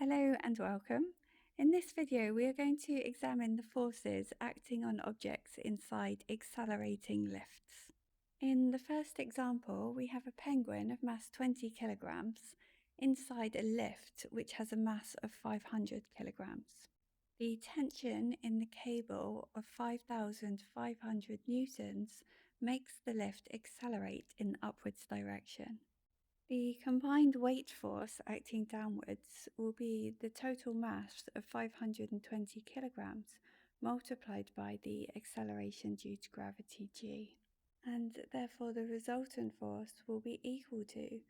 Hello and welcome. In this video, we are going to examine the forces acting on objects inside accelerating lifts. In the first example, we have a penguin of mass 20 kilograms inside a lift which has a mass of 500 kilograms. The tension in the cable of 5,500 newtons makes the lift accelerate in the upwards direction. The combined weight force acting downwards will be the total mass of 520 kilograms multiplied by the acceleration due to gravity g. And therefore the resultant force will be equal to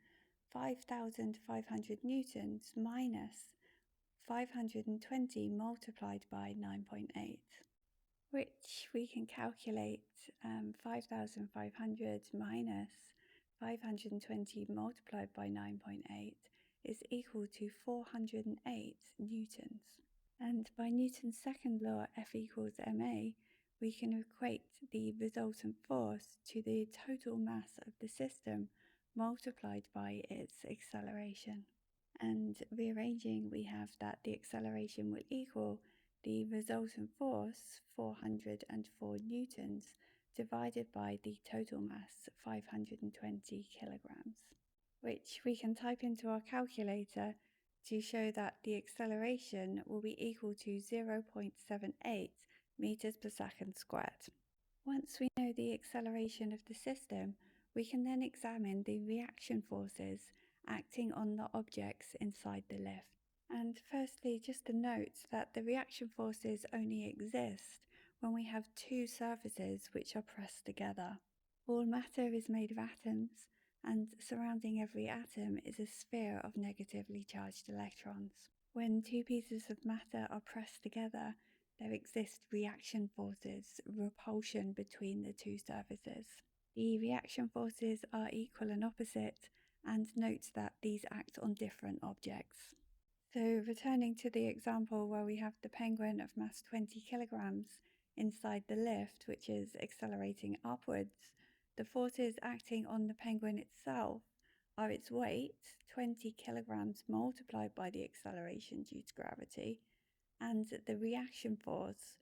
5,500 newtons minus 520 multiplied by 9.8, which we can calculate 5,500 minus 520 multiplied by 9.8 is equal to 408 newtons. And by Newton's second law, F equals ma, we can equate the resultant force to the total mass of the system multiplied by its acceleration. And rearranging, we have that the acceleration will equal the resultant force, 404 newtons, divided by the total mass, 520 kilograms, which we can type into our calculator to show that the acceleration will be equal to 0.78 meters per second squared. Once we know the acceleration of the system, we can then examine the reaction forces acting on the objects inside the lift. And firstly, just to note that the reaction forces only exist when we have two surfaces which are pressed together. All matter is made of atoms, and surrounding every atom is a sphere of negatively charged electrons. When two pieces of matter are pressed together, there exist reaction forces, repulsion between the two surfaces. The reaction forces are equal and opposite, and note that these act on different objects. So returning to the example where we have the penguin of mass 20 kilograms inside the lift, which is accelerating upwards, the forces acting on the penguin itself are its weight, 20 kilograms multiplied by the acceleration due to gravity, and the reaction force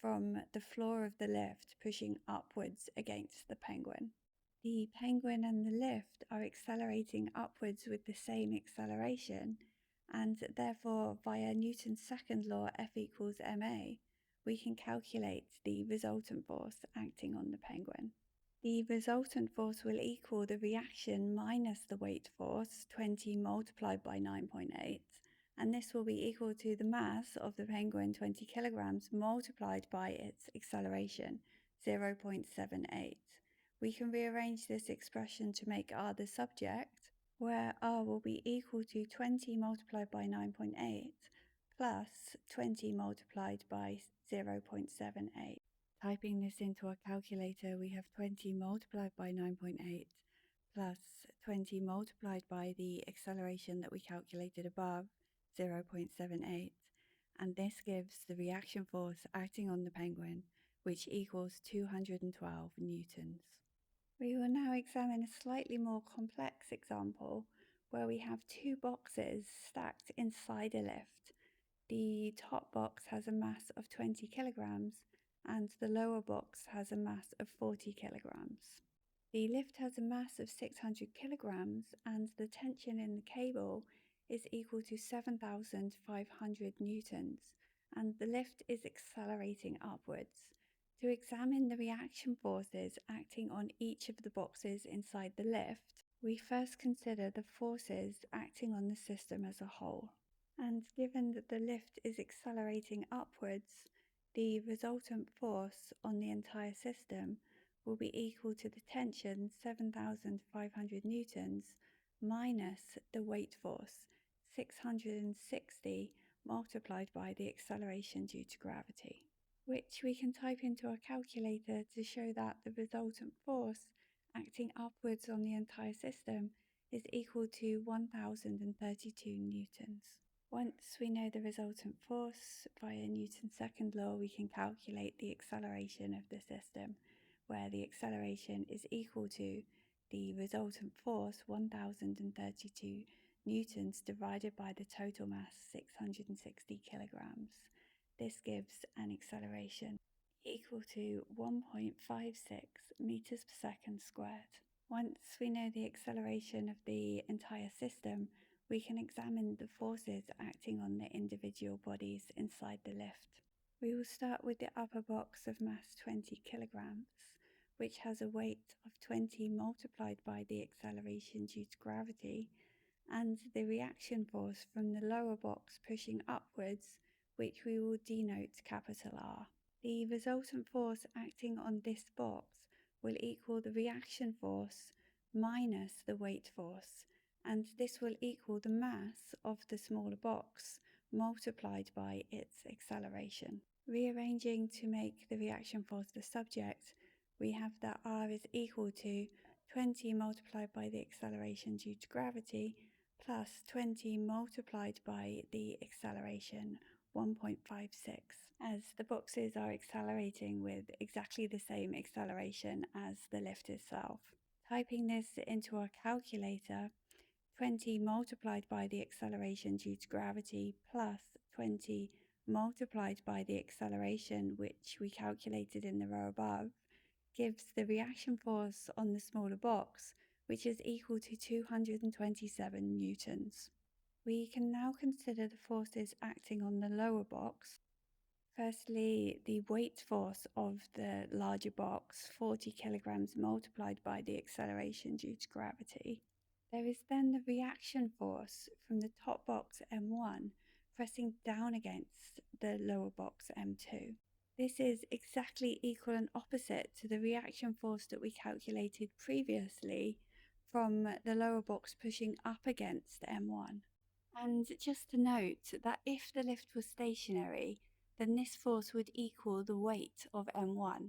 from the floor of the lift pushing upwards against the penguin. The penguin and the lift are accelerating upwards with the same acceleration, and therefore via Newton's second law, F equals ma, we can calculate the resultant force acting on the penguin. The resultant force will equal the reaction minus the weight force, 20 multiplied by 9.8, and this will be equal to the mass of the penguin, 20 kilograms, multiplied by its acceleration, 0.78. We can rearrange this expression to make r the subject, where r will be equal to 20 multiplied by 9.8 plus 20 multiplied by 0.78. Typing this into our calculator, we have 20 multiplied by 9.8 plus 20 multiplied by the acceleration that we calculated above, 0.78, and this gives the reaction force acting on the penguin, which equals 212 newtons. We will now examine a slightly more complex example where we have two boxes stacked inside a lift. The top box has a mass of 20 kilograms and the lower box has a mass of 40 kilograms. The lift has a mass of 600 kilograms and the tension in the cable is equal to 7,500 newtons, and the lift is accelerating upwards. To examine the reaction forces acting on each of the boxes inside the lift, we first consider the forces acting on the system as a whole. And given that the lift is accelerating upwards, the resultant force on the entire system will be equal to the tension, 7,500 newtons, minus the weight force, 660, multiplied by the acceleration due to gravity, which we can type into our calculator to show that the resultant force acting upwards on the entire system is equal to 1,032 newtons. Once we know the resultant force via Newton's second law, we can calculate the acceleration of the system, where the acceleration is equal to the resultant force, 1,032 newtons divided by the total mass 660 kilograms. This gives an acceleration equal to 1.56 meters per second squared. Once we know the acceleration of the entire system, we can examine the forces acting on the individual bodies inside the lift. We will start with the upper box of mass 20 kilograms, which has a weight of 20 multiplied by the acceleration due to gravity, and the reaction force from the lower box pushing upwards, which we will denote capital R. The resultant force acting on this box will equal the reaction force minus the weight force, and this will equal the mass of the smaller box multiplied by its acceleration. Rearranging to make the reaction force the subject, we have that R is equal to 20 multiplied by the acceleration due to gravity plus 20 multiplied by the acceleration 1.56, as the boxes are accelerating with exactly the same acceleration as the lift itself. Typing this into our calculator, 20 multiplied by the acceleration due to gravity plus 20 multiplied by the acceleration which we calculated in the row above gives the reaction force on the smaller box, which is equal to 227 newtons. We can now consider the forces acting on the lower box. Firstly, the weight force of the larger box, 40 kilograms multiplied by the acceleration due to gravity. There is then the reaction force from the top box M1 pressing down against the lower box M2. This is exactly equal and opposite to the reaction force that we calculated previously from the lower box pushing up against M1. And just to note that if the lift was stationary, then this force would equal the weight of M1.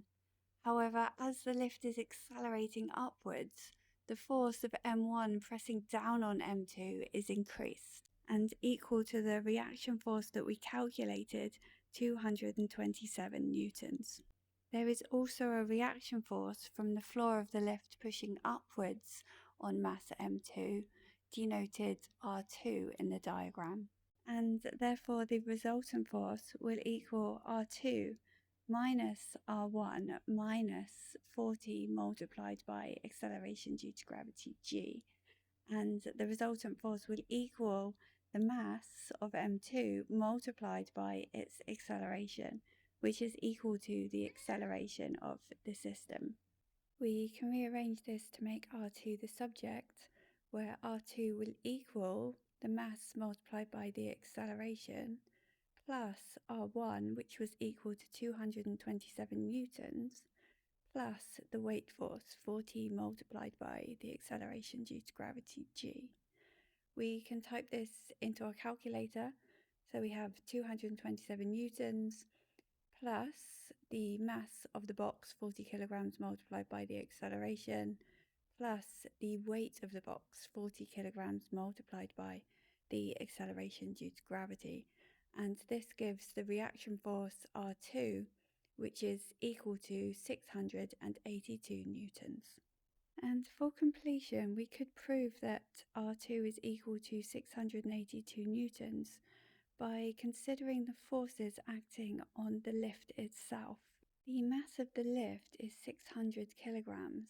However, as the lift is accelerating upwards, the force of M1 pressing down on M2 is increased and equal to the reaction force that we calculated, 227 newtons. There is also a reaction force from the floor of the lift pushing upwards on mass M2, denoted R2 in the diagram, and therefore the resultant force will equal R2 minus R1 minus 40 multiplied by acceleration due to gravity g, and the resultant force will equal the mass of M2 multiplied by its acceleration, which is equal to the acceleration of the system. We can rearrange this to make R2 the subject, where R2 will equal the mass multiplied by the acceleration plus R1, which was equal to 227 newtons, plus the weight force, 40 multiplied by the acceleration due to gravity g. We can type this into our calculator. So we have 227 newtons plus the mass of the box, 40 kilograms multiplied by the acceleration, plus the weight of the box, 40 kilograms multiplied by the acceleration due to gravity. And this gives the reaction force R2, which is equal to 682 newtons. And for completion, we could prove that R2 is equal to 682 newtons by considering the forces acting on the lift itself. The mass of the lift is 600 kilograms,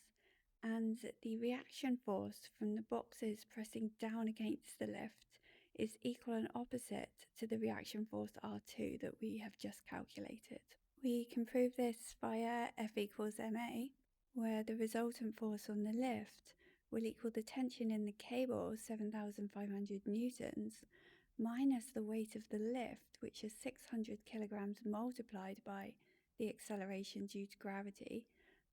and the reaction force from the boxes pressing down against the lift is equal and opposite to the reaction force R2 that we have just calculated. We can prove this via F equals ma, where the resultant force on the lift will equal the tension in the cable, 7,500 newtons, minus the weight of the lift, which is 600 kilograms multiplied by the acceleration due to gravity,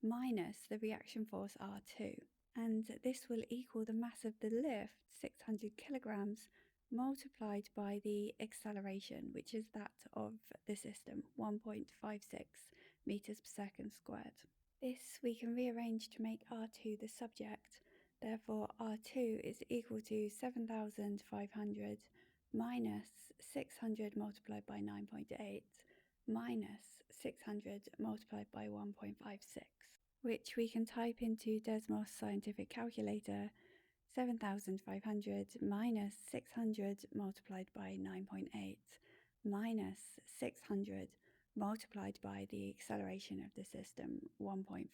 minus the reaction force R2. And this will equal the mass of the lift, 600 kilograms, multiplied by the acceleration, which is that of the system, 1.56 meters per second squared. This we can rearrange to make R2 the subject. Therefore, R2 is equal to 7,500 minus 600 multiplied by 9.8 minus 600 multiplied by 1.56, which we can type into Desmos scientific calculator 7,500 minus 600 multiplied by 9.8 minus 600 multiplied by the acceleration of the system, 1.56.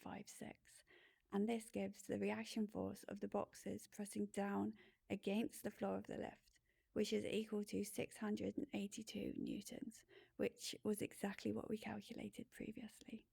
And this gives the reaction force of the boxes pressing down against the floor of the lift, which is equal to 682 newtons, which was exactly what we calculated previously.